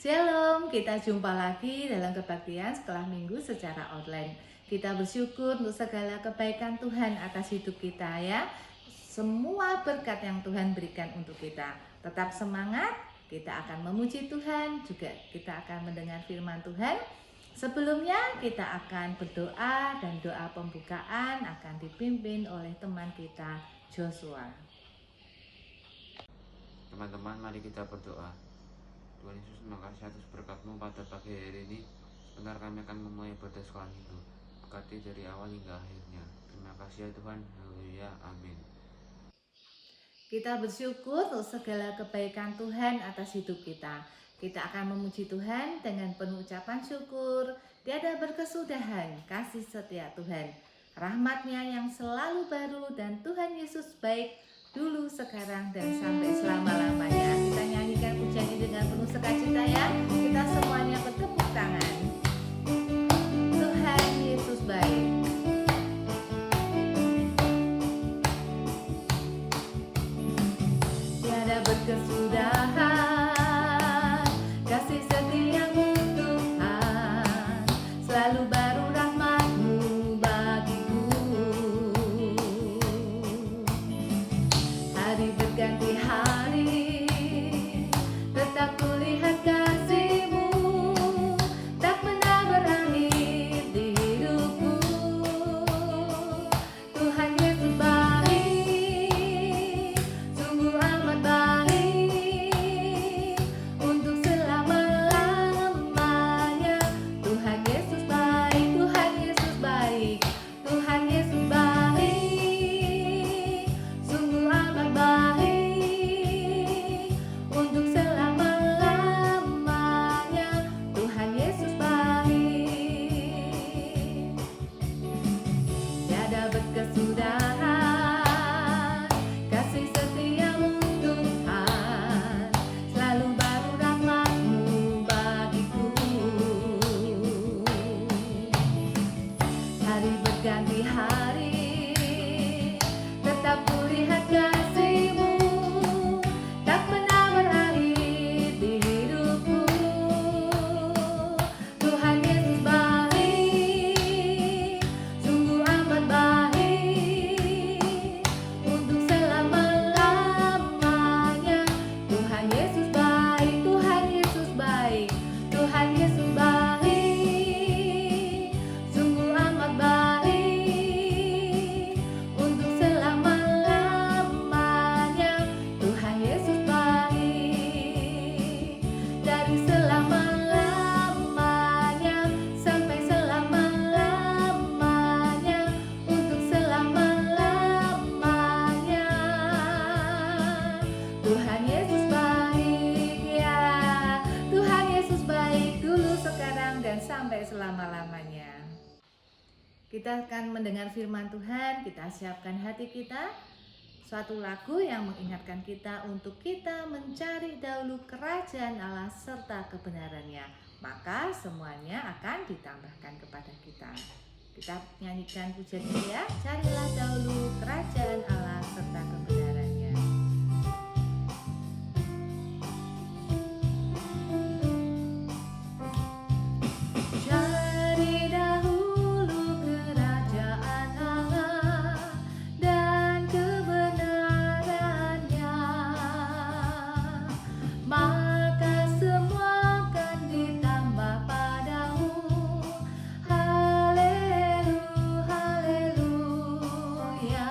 Shalom, kita jumpa lagi dalam kebaktian sekolah minggu secara online. Kita bersyukur untuk segala kebaikan Tuhan atas hidup kita ya. Semua berkat yang Tuhan berikan untuk kita. Tetap semangat, kita akan memuji Tuhan, juga kita akan mendengar firman Tuhan. Sebelumnya kita akan berdoa dan doa pembukaan akan dipimpin oleh teman kita Joshua. Teman-teman, mari kita berdoa. Tuhan Yesus, terima kasih atas berkat-Mu pada pagi hari ini. Sebentar kami akan memulai ibadah sekolah minggu. Berkati dari awal hingga akhirnya. Terima kasih ya Tuhan. Haleluya. Amin. Kita bersyukur untuk segala kebaikan Tuhan atas hidup kita. Kita akan memuji Tuhan dengan penuh ucapan syukur. Tiada berkesudahan kasih setia Tuhan. Rahmat-Nya yang selalu baru dan Tuhan Yesus baik dulu, sekarang, dan sampai selama-lamanya. Kita nyanyikan pujian ini dengan penuh sukacita ya. Kita semuanya bertepuk tangan. Tuhan Yesus baik. Tiada berkesudahan kasih setiamu Tuhan, selalu baru rahmat-Mu bagiku. Hari berganti hari, tetap kulihat kasih-Mu, tak pernah berakhir di hidupku. Tuhan Yesus baik, sungguh amat baik, untuk selama-lamanya. Tuhan Yesus baik, Tuhan Yesus baik, Tuhan Yesus baik, sungguh amat baik, untuk selama-lamanya. Tuhan Yesus baik. Tiada berkesudahan kasih setia-Mu Tuhan, selalu baru rahmat-Mu bagiku. Hari berganti hari, tetap kulihat kasih-Mu, tak pernah berakhir di hidupku. Tuhan Yesus baik, sungguh amat baik, untuk selama-lamanya. Tuhan Yesus baik, Tuhan Yesus baik, Tuhan Yesus baik, sungguh amat baik, untuk selama-lamanya. Tuhan Yesus baik, dari selama-lamanya sampai selama-lamanya, untuk selama-lamanya. Tuhan Yesus baik ya. Tuhan Yesus baik dulu, sekarang, dan sampai selama-lamanya. Kita akan mendengar firman Tuhan. Kita siapkan hati kita. Suatu lagu yang mengingatkan kita untuk kita mencari dahulu kerajaan Allah serta kebenarannya, maka semuanya akan ditambahkan kepada kita. Kita nyanyikan pujian ini ya. Carilah dahulu kerajaan Allah serta kebenarannya. Cari dahulu kerajaan Allah dan kebenarannya, maka semua akan ditambah padamu. Haleluya, haleluya.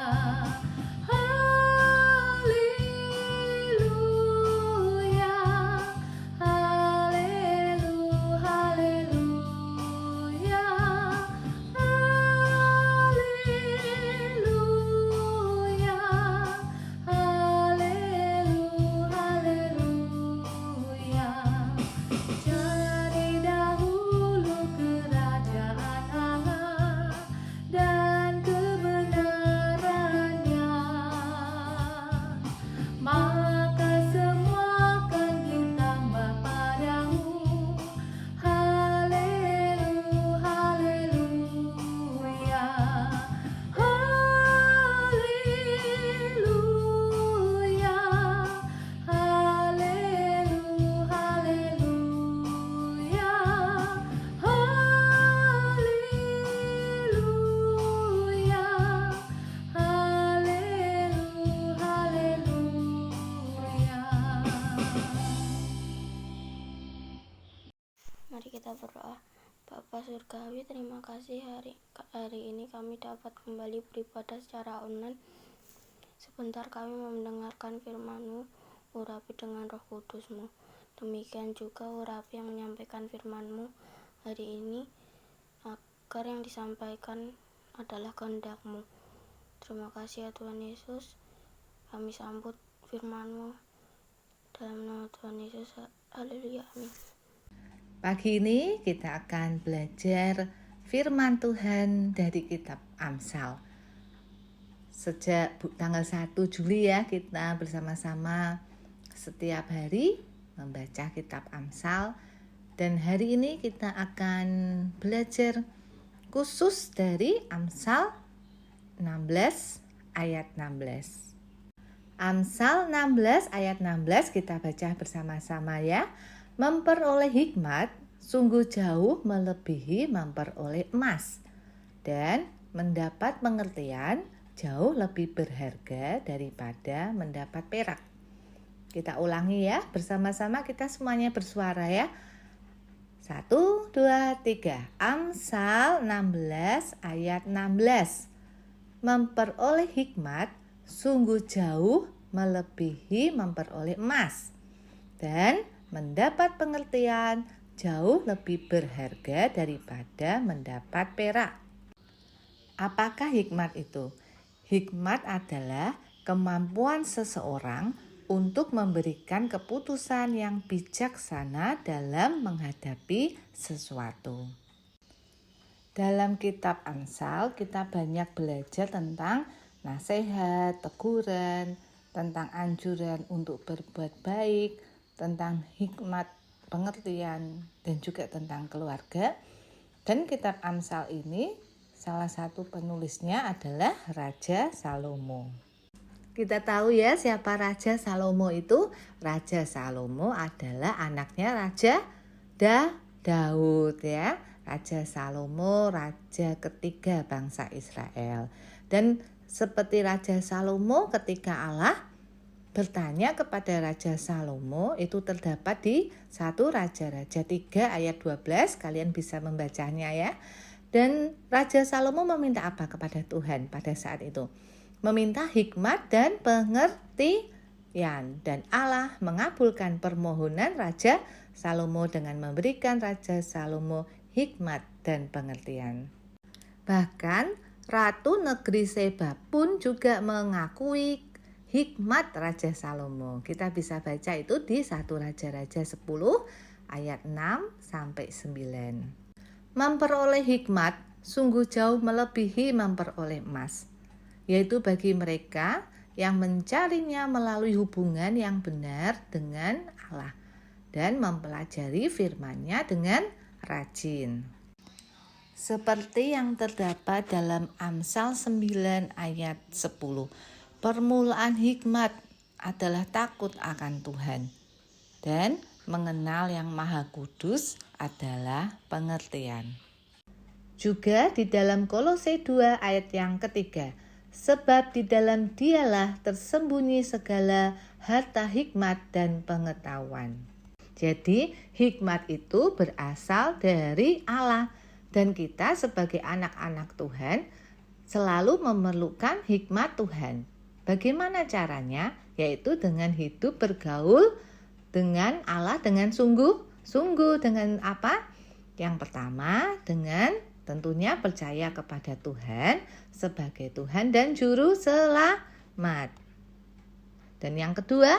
Mari kita berdoa. Bapa Surgawi, terima kasih hari ini kami dapat kembali beribadah secara online. Sebentar kami mendengarkan firman-Mu, urapi dengan Roh Kudus-Mu. Demikian juga urapi yang menyampaikan firman-Mu hari ini, agar yang disampaikan adalah kehendak-Mu. Terima kasih ya Tuhan Yesus. Kami sambut firman-Mu dalam nama Tuhan Yesus. Haleluya, amin. Pagi ini kita akan belajar firman Tuhan dari kitab Amsal. Sejak tanggal 1 Juli ya, kita bersama-sama setiap hari membaca kitab Amsal. Dan hari ini kita akan belajar khusus dari Amsal 16 ayat 16. Amsal 16 ayat 16 kita baca bersama-sama ya. Memperoleh hikmat sungguh jauh melebihi memperoleh emas, dan mendapat pengertian jauh lebih berharga daripada mendapat perak. Kita ulangi ya, bersama-sama kita semuanya bersuara ya. 1, 2, 3. Amsal 16 ayat 16. Memperoleh hikmat sungguh jauh melebihi memperoleh emas, dan mendapat pengertian jauh lebih berharga daripada mendapat perak. Apakah hikmat itu? Hikmat adalah kemampuan seseorang untuk memberikan keputusan yang bijaksana dalam menghadapi sesuatu. Dalam kitab Amsal kita banyak belajar tentang nasihat, teguran, tentang anjuran untuk berbuat baik, tentang hikmat, pengertian, dan juga tentang keluarga. Dan kitab Amsal ini salah satu penulisnya adalah Raja Salomo. Kita tahu ya siapa Raja Salomo itu. Raja Salomo adalah anaknya Raja Daud ya. Raja Salomo, raja ketiga bangsa Israel. Dan seperti Raja Salomo, ketika Allah bertanya kepada Raja Salomo, itu terdapat di 1 Raja-Raja 3 ayat 12. Kalian bisa membacanya ya. Dan Raja Salomo meminta apa kepada Tuhan pada saat itu? Meminta hikmat dan pengertian. Dan Allah mengabulkan permohonan Raja Salomo dengan memberikan Raja Salomo hikmat dan pengertian. Bahkan Ratu Negeri Seba pun juga mengakui hikmat Raja Salomo. Kita bisa baca itu di 1 Raja-Raja 10 ayat 6 sampai 9. Memperoleh hikmat sungguh jauh melebihi memperoleh emas, yaitu bagi mereka yang mencarinya melalui hubungan yang benar dengan Allah dan mempelajari firman-Nya dengan rajin. Seperti yang terdapat dalam Amsal 9 ayat 10. Permulaan hikmat adalah takut akan Tuhan, dan mengenal yang Maha Kudus adalah pengertian. Juga di dalam Kolose 2 ayat yang ketiga, sebab di dalam Dialah tersembunyi segala harta hikmat dan pengetahuan. Jadi hikmat itu berasal dari Allah, dan kita sebagai anak-anak Tuhan selalu memerlukan hikmat Tuhan. Bagaimana caranya? Yaitu dengan hidup bergaul dengan Allah dengan sungguh-sungguh. Dengan apa? Yang pertama, dengan tentunya percaya kepada Tuhan sebagai Tuhan dan Juru Selamat. Dan yang kedua,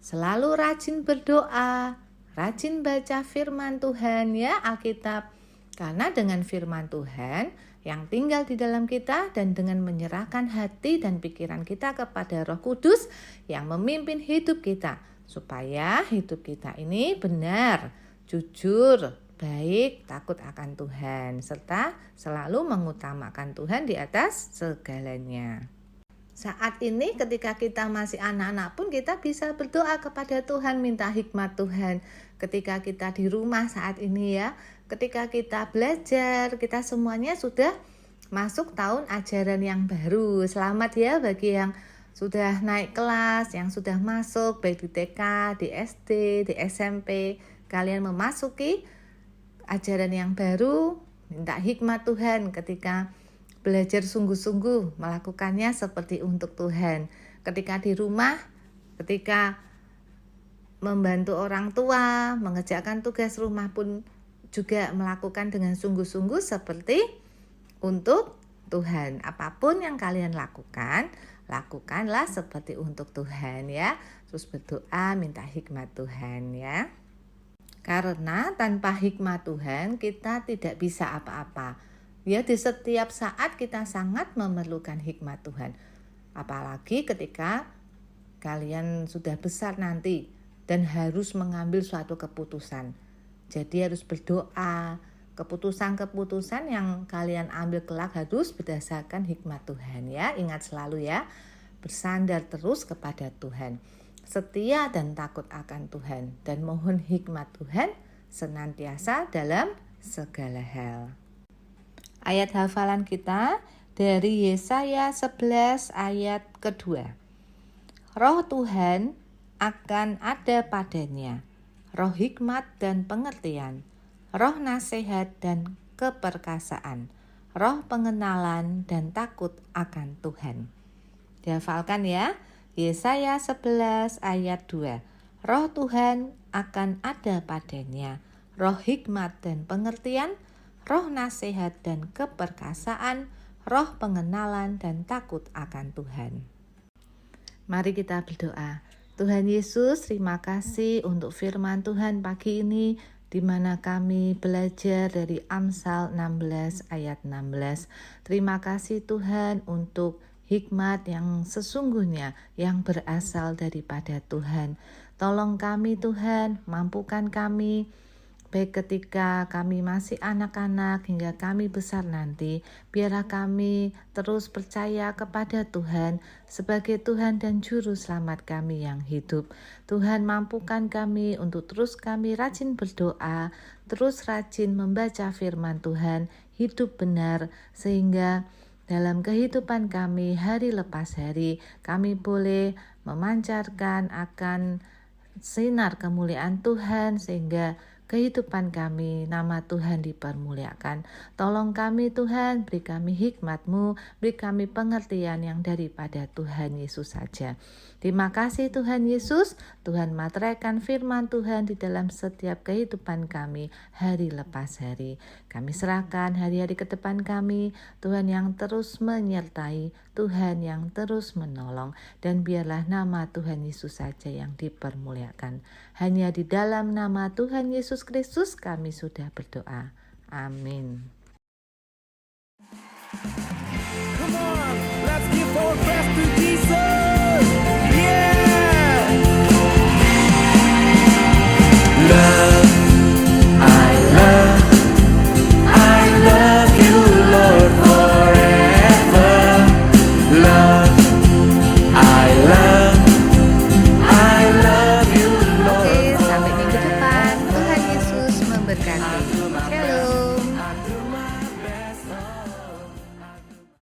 selalu rajin berdoa, rajin baca firman Tuhan ya, Alkitab. Karena dengan firman Tuhan yang tinggal di dalam kita, dan dengan menyerahkan hati dan pikiran kita kepada Roh Kudus yang memimpin hidup kita, supaya hidup kita ini benar, jujur, baik, takut akan Tuhan, serta selalu mengutamakan Tuhan di atas segalanya. Saat ini ketika kita masih anak-anak pun kita bisa berdoa kepada Tuhan, minta hikmat Tuhan. Ketika kita di rumah saat ini ya, ketika kita belajar, kita semuanya sudah masuk tahun ajaran yang baru. Selamat ya bagi yang sudah naik kelas, yang sudah masuk baik di TK, di SD, di SMP. Kalian memasuki ajaran yang baru, minta hikmat Tuhan ketika belajar sungguh-sungguh melakukannya seperti untuk Tuhan. Ketika di rumah, ketika membantu orang tua, mengerjakan tugas rumah pun juga melakukan dengan sungguh-sungguh seperti untuk Tuhan. Apapun yang kalian lakukan, lakukanlah seperti untuk Tuhan ya. Terus berdoa minta hikmat Tuhan ya. Karena tanpa hikmat Tuhan kita tidak bisa apa-apa. Ya, di setiap saat kita sangat memerlukan hikmat Tuhan. Apalagi ketika kalian sudah besar nanti dan harus mengambil suatu keputusan. Jadi harus berdoa. Keputusan-keputusan yang kalian ambil kelak harus berdasarkan hikmat Tuhan ya. Ingat selalu ya, bersandar terus kepada Tuhan. Setia dan takut akan Tuhan. Dan mohon hikmat Tuhan senantiasa dalam segala hal. Ayat hafalan kita dari Yesaya 11 ayat kedua. Roh Tuhan akan ada padanya, roh hikmat dan pengertian, roh nasihat dan keperkasaan, roh pengenalan dan takut akan Tuhan. Dihafalkan ya, Yesaya 11 ayat 2. Roh Tuhan akan ada padanya, roh hikmat dan pengertian, roh nasihat dan keperkasaan, roh pengenalan dan takut akan Tuhan. Mari kita berdoa. Tuhan Yesus, terima kasih untuk firman Tuhan pagi ini, di mana kami belajar dari Amsal 16 ayat 16. Terima kasih Tuhan untuk hikmat yang sesungguhnya yang berasal daripada Tuhan. Tolong kami Tuhan, mampukan kami, baik ketika kami masih anak-anak hingga kami besar nanti, biarlah kami terus percaya kepada Tuhan sebagai Tuhan dan Juru Selamat kami yang hidup. Tuhan mampukan kami untuk terus kami rajin berdoa, terus rajin membaca firman Tuhan, hidup benar, sehingga dalam kehidupan kami hari lepas hari, kami boleh memancarkan akan sinar kemuliaan Tuhan sehingga kehidupan kami, nama Tuhan dipermuliakan. Tolong kami Tuhan, beri kami hikmat-Mu, beri kami pengertian yang daripada Tuhan Yesus saja. Terima kasih Tuhan Yesus, Tuhan materaikan firman Tuhan di dalam setiap kehidupan kami hari lepas hari. Kami serahkan hari-hari ke depan kami, Tuhan yang terus menyertai, Tuhan yang terus menolong, dan biarlah nama Tuhan Yesus saja yang dipermuliakan. Hanya di dalam nama Tuhan Yesus Kristus kami sudah berdoa. Amin.